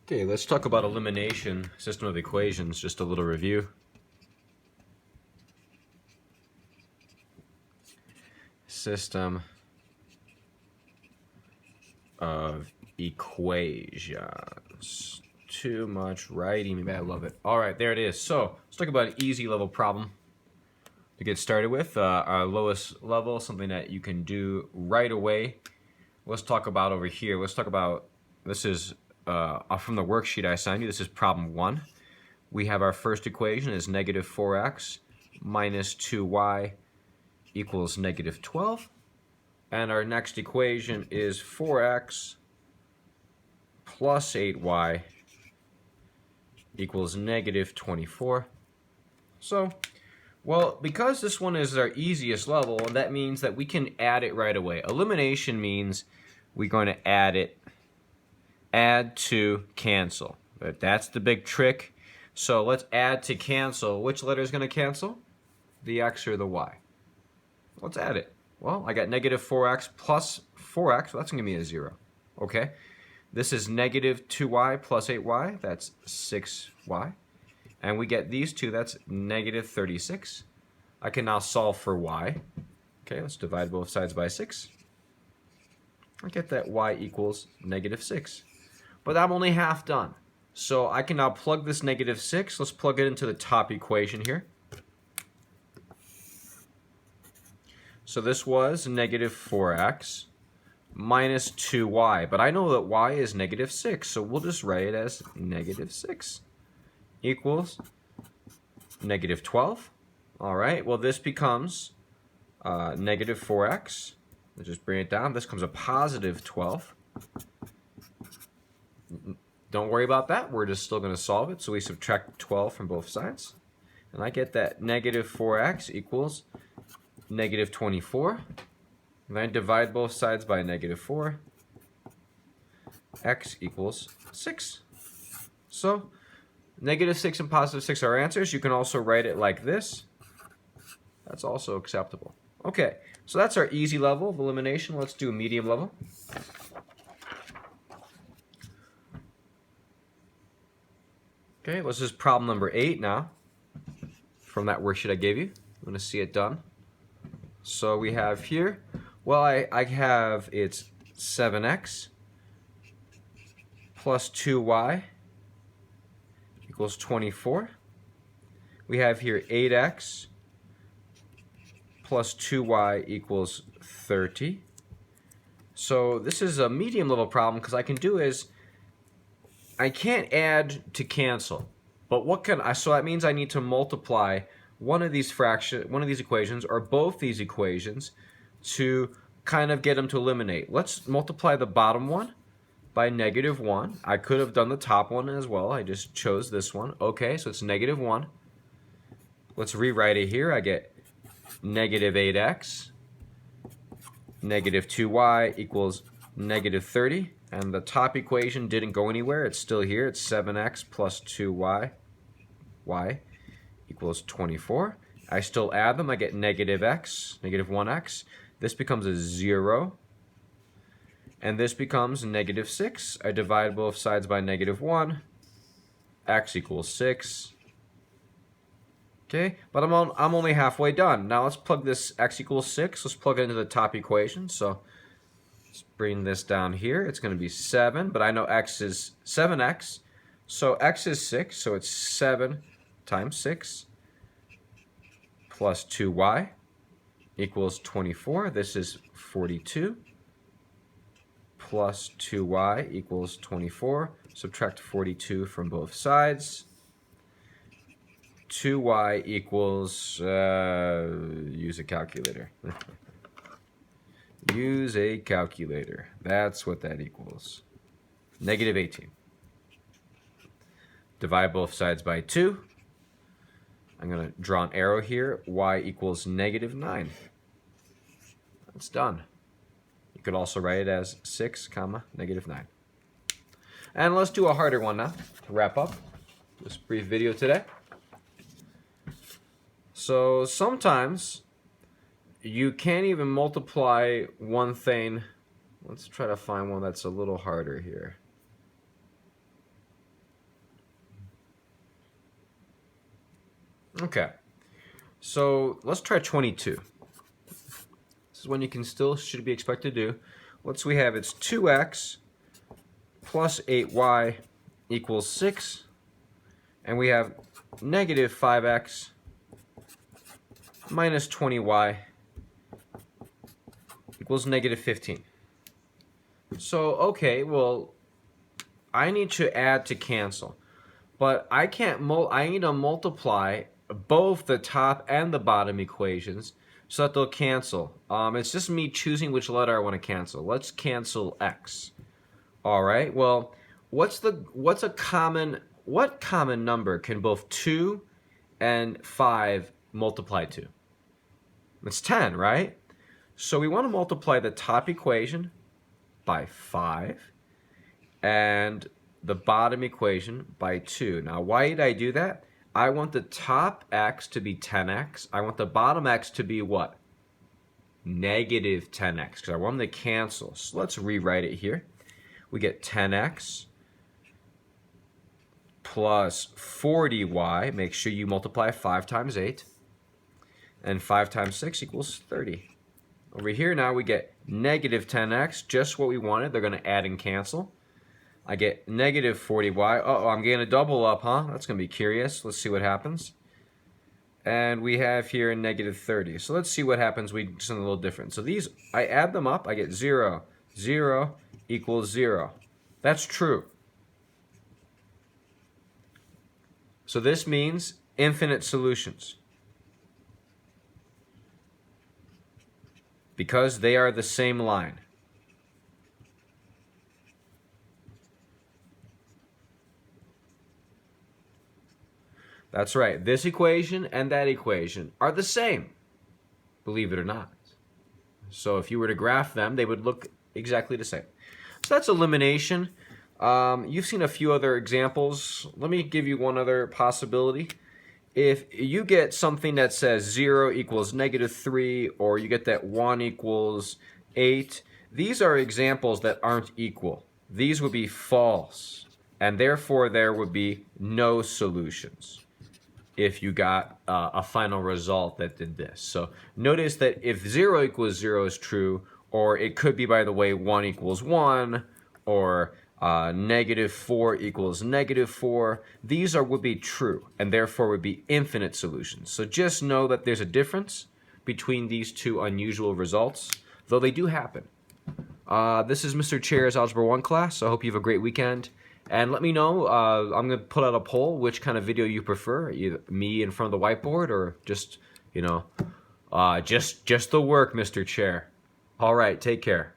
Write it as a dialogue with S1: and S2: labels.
S1: Okay, let's talk about elimination, system of equations, just a little review. System of equations. Too much writing, maybe I love it. All right, there it is. So let's talk about an easy level problem to get started with. Our lowest level, something that you can do right away. Let's talk about over here. Let's talk about, this is from the worksheet I assigned you. This is problem 1. We have our first equation is negative 4x minus 2y equals negative 12. And our next equation is 4x plus 8y equals negative 24. So, well, because this one is our easiest level, that means that we can add it right away. Elimination means we're going to add to cancel. But that's the big trick. So let's add to cancel. Which letter is going to cancel? The x or the y? Let's add it. Well, I got negative 4x plus 4x. Well, that's going to give me a 0. Okay. This is negative 2y plus 8y. That's 6y. And we get these two. That's negative 36. I can now solve for y. Okay, let's divide both sides by 6. I get that y equals negative 6. But I'm only half done. So I can now plug this negative 6. Let's plug it into the top equation here. So this was negative 4x minus 2y. But I know that y is negative 6. So we'll just write it as negative 6 equals negative 12. All right, well, this becomes negative 4x. Let's just bring it down. This becomes a positive 12. Don't worry about that. We're just still going to solve it. So we subtract 12 from both sides. And I get that negative 4x equals negative 24. And I divide both sides by negative 4. X equals 6. So negative 6 and positive 6 are our answers. You can also write it like this. That's also acceptable. Okay, so that's our easy level of elimination. Let's do a medium level. Okay, this is problem number 8 now from that worksheet I gave you. I'm going to see it done. So we have here, well, I have it's 7x plus 2y equals 24. We have here 8x plus 2y equals 30. So this is a medium level problem because I can do is I can't add to cancel, but what can I? So that means I need to multiply one of these equations, or both these equations, to kind of get them to eliminate. Let's multiply the bottom one by negative 1. I could have done the top one as well. I just chose this one. Okay, so it's negative 1. Let's rewrite it here. I get negative 8x, negative 2y equals negative 30. And the top equation didn't go anywhere. It's still here. It's 7x plus 2y, y equals 24. I still add them. I get negative x, negative 1x. This becomes a 0. And this becomes negative 6. I divide both sides by negative 1. X equals 6. Okay, but I'm only halfway done. Now let's plug this x equals 6. Let's plug it into the top equation. So let's bring this down here. It's going to be 7, but I know x is 7x. So x is 6, so it's 7 times 6 plus 2y equals 24. This is 42 plus 2y equals 24. Subtract 42 from both sides. 2y equals, use a calculator. Use a calculator. That's what that equals. Negative 18. Divide both sides by 2. I'm going to draw an arrow here. Y equals negative 9. That's done. You could also write it as 6 comma negative 9. And let's do a harder one now to wrap up this brief video today. So sometimes you can't even multiply one thing. Let's try to find one that's a little harder here. Okay, so let's try 22. This is one you can still should be expected to do. What's we have? It's 2x plus 8y equals 6, and we have negative 5x minus 20y equals negative 15. So, okay, well, I need to add to cancel, but I can't. I need to multiply both the top and the bottom equations so that they'll cancel. It's just me choosing which letter I want to cancel. Let's cancel x. All right. Well, what common number can both 2 and 5 multiply to? It's 10, right? So we want to multiply the top equation by 5 and the bottom equation by 2. Now, why did I do that? I want the top x to be 10x. I want the bottom x to be what? Negative 10x, because I want them to cancel. So let's rewrite it here. We get 10x plus 40y. Make sure you multiply 5 times 8. And 5 times 6 equals 30. Over here now we get negative 10x, just what we wanted. They're going to add and cancel. I get negative 40y. Uh-oh, I'm getting a double up, huh? That's going to be curious. Let's see what happens. And we have here negative 30. So let's see what happens. We do something a little different. So these, I add them up. I get 0. 0 equals 0. That's true. So this means infinite solutions, because they are the same line. That's right. This equation and that equation are the same, believe it or not. So if you were to graph them, they would look exactly the same. So that's elimination. You've seen a few other examples. Let me give you one other possibility. If you get something that says 0 equals negative 3, or you get that 1 equals 8, these are examples that aren't equal. These would be false, and therefore there would be no solutions if you got a final result that did this. So notice that if 0 equals 0 is true, or it could be, by the way, 1 equals 1, or negative 4 equals negative 4, these would be true, and therefore would be infinite solutions. So just know that there's a difference between these two unusual results, though they do happen. This is Mr. Chair's Algebra 1 class, so I hope you have a great weekend. And let me know, I'm going to put out a poll, which kind of video you prefer, either me in front of the whiteboard or just, you know, just the work, Mr. Chair. All right, take care.